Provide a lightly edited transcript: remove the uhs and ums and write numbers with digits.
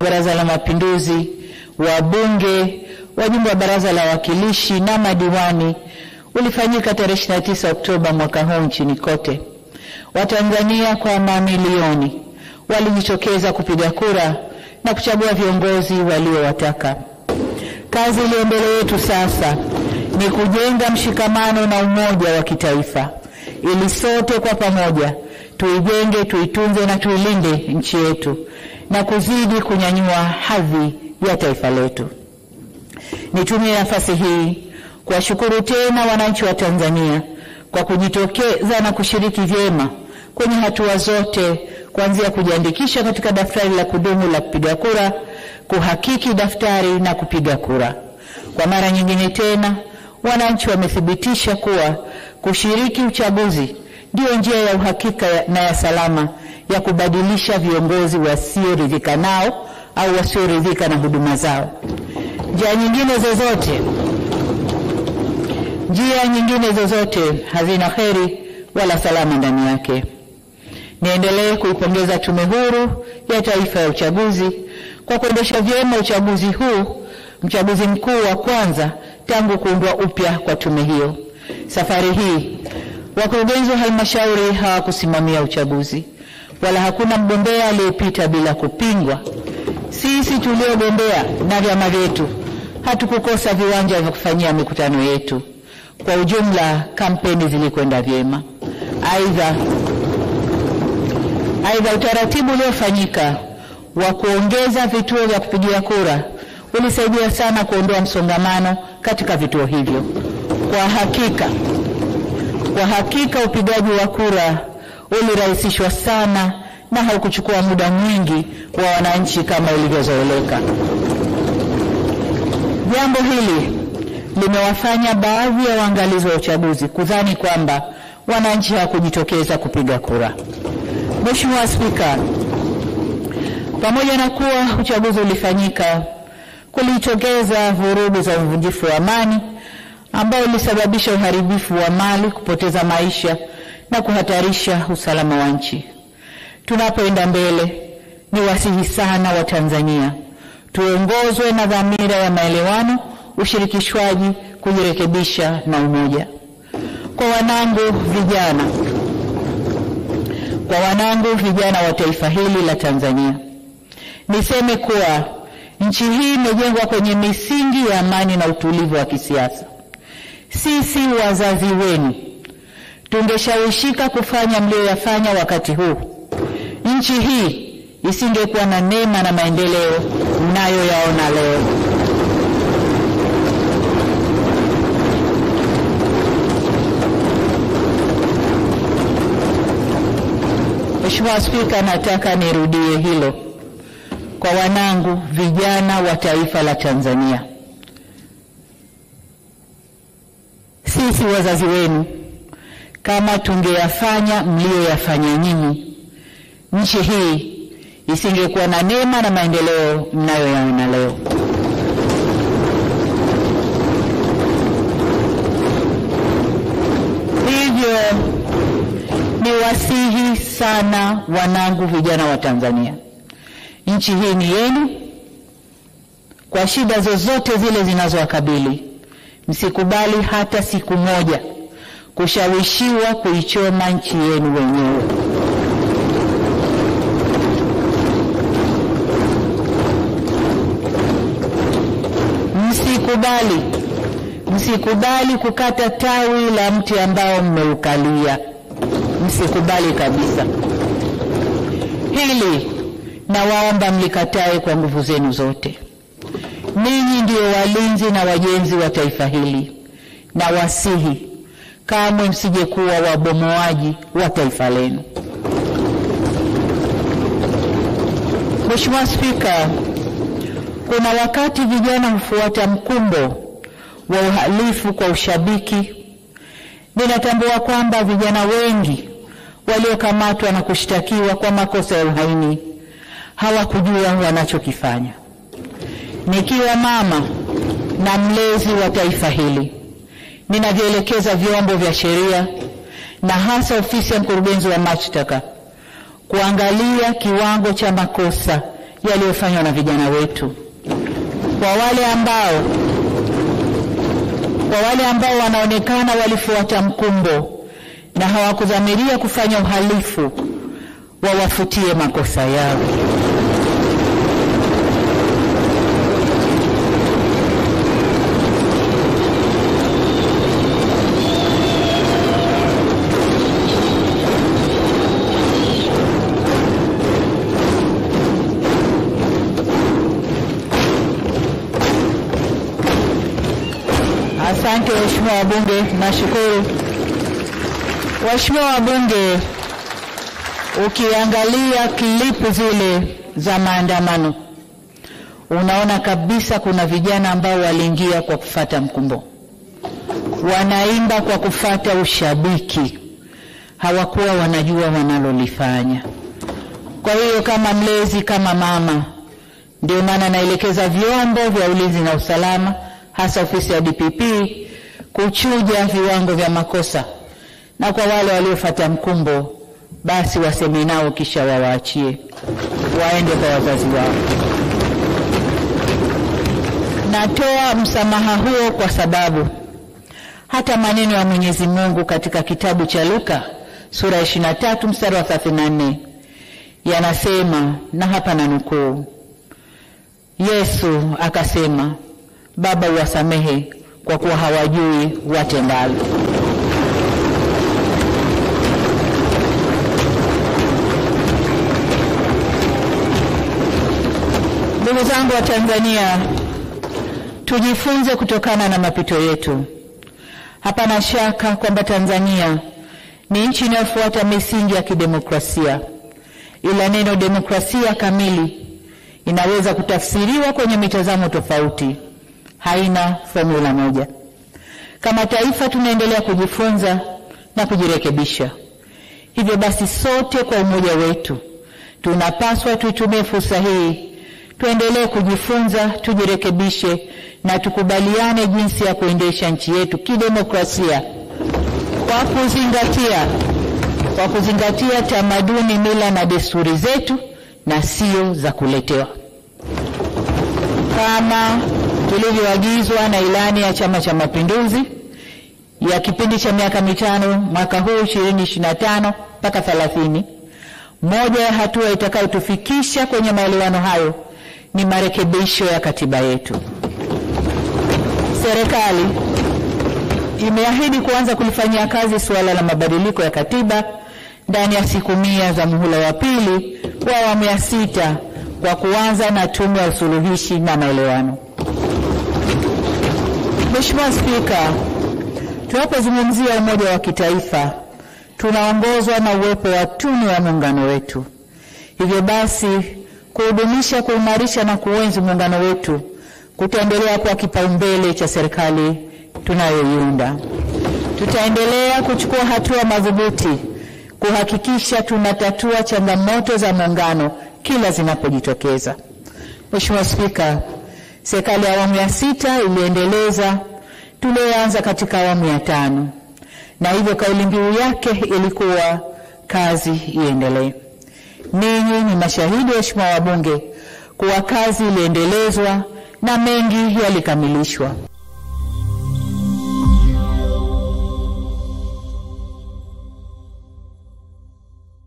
Baraza la Mapinduzi, wabunge, wajumbe wa Baraza la Wawakilishi na madiwani ulifanyika tarehe 29 Oktoba mwaka huu nchini kote. Watanzania kwa mamilioni walijitokeza kupiga kura na kuchagua viongozi waliowataka. Kazi iliyo mbele yetu sasa ni kujenga mshikamano na umoja wa kitaifa ili sote kwa pamoja tuijenge, tuitunze na tuilinde nchi yetu na kuzidi kunyanyua hadhi ya taifa letu. Nitumie nafasi hii kuwashukuru tena wananchi wa Tanzania kwa kujitokeza na kushiriki vyema kwenye hatua zote, kuanzia kujiandikisha katika daftari la kudumu la kupiga kura, kuhakiki daftari na kupiga kura. Kwa mara nyingine tena, wananchi wamethibitisha kuwa kushiriki uchaguzi ndio njia ya uhakika na ya salama ya kubadilisha viongozi wasioridhika nao au wasioridhika na huduma zao. Njia nyingine zozote hazina kheri wala salama ndani yake. Niendelee kuipongeza Tume Huru ya Taifa ya Uchaguzi kwa kuendesha vyema uchaguzi huu, mchaguzi mkuu wa kwanza tangu kuundwa upya kwa tume hiyo. Safari hii wakurugenzi wa halmashauri hawakusimamia uchaguzi, wala hakuna mgombea aliyepita bila kupingwa. Sisi tuliogombea na vyama vyetu hatukukosa viwanja vya kufanyia mikutano yetu. Kwa ujumla, kampeni zilikwenda vyema. Aidha, utaratibu uliofanyika wa kuongeza vituo vya kupigia kura ulisaidia sana kuondoa msongamano katika vituo hivyo. Kwa hakika upigaji wa kura ulirahisishwa sana na haukuchukua muda mwingi wa wananchi kama ilivyozoeleka. Jambo hili limewafanya baadhi ya waangalizi wa uchaguzi kudhani kwamba wananchi hawakujitokeza kupiga kura. Mheshimiwa Spika, pamoja na kuwa uchaguzi ulifanyika, kulitokeza vurugu za uvunjifu wa amani ambao ulisababisha uharibifu wa mali, kupoteza maisha na kuhatarisha usalama wa nchi. Tunapoenda mbele, ni wasihi sana wa Tanzania tuongozwe na dhamira ya maelewano, ushirikishwaji, kujirekebisha na umoja. Kwa wanangu vijana wa taifa hili la Tanzania, niseme kuwa nchi hii imejengwa kwenye misingi ya amani na utulivu wa kisiasa. Sisi wazazi wenu tungeshawishika kufanya mlioyafanya wakati huu, nchi hii isingekuwa na neema na maendeleo mnayoyaona leo. Mheshimiwa Spika, nataka nirudie hilo kwa wanangu vijana wa taifa la Tanzania. Sisi wazazi wenu, kama tungeyafanya mlioyafanya nyinyi, nchi hii isingekuwa na neema na maendeleo mnayoyaona leo. Hivyo ni wasihi sana wanangu vijana wa Tanzania, nchi hii ni yenu. Kwa shida zozote zile zinazowakabili, msikubali hata siku moja kushawishiwa kuichoma nchi yenu wenyewe. Msikubali kukata tawi la mti ambao mmeukalia. Msikubali kabisa. Hili nawaomba mlikatae kwa nguvu zenu zote. Ninyi ndio walinzi na wajenzi wa taifa hili, na wasihi kamwe msije kuwa wabomoaji wa taifa lenu. Mheshimiwa Spika, kuna wakati vijana hufuata mkumbo wa uhalifu kwa ushabiki. Ninatambua kwamba vijana wengi waliokamatwa na kushtakiwa kwa makosa ya uhaini hawakujua wanachokifanya. Nikiwa mama na mlezi wa taifa hili, ninavyoelekeza vyombo vya sheria na hasa ofisi ya mkurugenzi wa mashtaka kuangalia kiwango cha makosa yaliyofanywa na vijana wetu. Kwa wale ambao wanaonekana walifuata mkumbo na hawakudhamiria kufanya uhalifu, wawafutie makosa yao. Asante waheshimiwa wabunge, nashukuru. Waheshimiwa wabunge, ukiangalia klipu zile za maandamano, unaona kabisa kuna vijana ambao waliingia kwa kufuata mkumbo. Wanaimba kwa kufuata ushabiki. Hawakuwa wanajua wanalolifanya. Kwa hiyo kama mlezi, kama mama, ndio maana naelekeza vyombo vya ulinzi na usalama, hasa ofisi ya DPP, kuchuja viwango vya makosa, na kwa wale waliofuata mkumbo basi waseme nao kisha wawaachie waende kwa wazazi wao. Natoa msamaha huo kwa sababu hata maneno ya Mwenyezi Mungu katika kitabu cha Luka sura 23 mstari wa 34 yanasema, na hapa nanukuu, Yesu akasema, Baba uwasamehe kwa kuwa hawajui watendalo. Ndugu zangu wa Tanzania, tujifunze kutokana na mapito yetu. Hapana shaka kwamba Tanzania ni nchi inayofuata misingi ya kidemokrasia, ila neno demokrasia kamili inaweza kutafsiriwa kwenye mitazamo tofauti. Haina formula moja. Kama taifa tunaendelea kujifunza na kujirekebisha. Hivyo basi sote kwa umoja wetu tunapaswa tuitumie fursa hii, tuendelee kujifunza, tujirekebishe na tukubaliane jinsi ya kuendesha nchi yetu kidemokrasia kwa kuzingatia tamaduni, mila na desturi zetu na sio za kuletewa. Kama tulivyoagizwa na ilani ya Chama cha Mapinduzi ya kipindi cha miaka 5 mwaka huu 2025 mpaka 30, moja ya hatua itakayotufikisha kwenye maelewano hayo ni marekebisho ya katiba yetu. Serikali imeahidi kuanza kulifanyia kazi suala la mabadiliko ya katiba ndani ya siku 100 za muhula wa pili wa awamu ya 6 kwa kuanza na tume ya usuluhishi na maelewano. Mheshimiwa Spika, tunapozungumzia umoja wa kitaifa, tunaongozwa na uwepo wa tunu ya muungano wetu. Hivyo basi, kuhudumisha, kuimarisha na kuenzi muungano wetu kutaendelea kuwa kipaumbele cha serikali tunayoiunda. Tutaendelea kuchukua hatua madhubuti kuhakikisha tunatatua changamoto za muungano kila zinapojitokeza. Mheshimiwa Spika, serikali ya awamu ya 6 iliendeleza tulioanza katika awamu ya 5, na hivyo kauli mbiu yake ilikuwa kazi iendelee. Ninyi ni mashahidi waheshimiwa wabunge kuwa kazi iliendelezwa na mengi yalikamilishwa.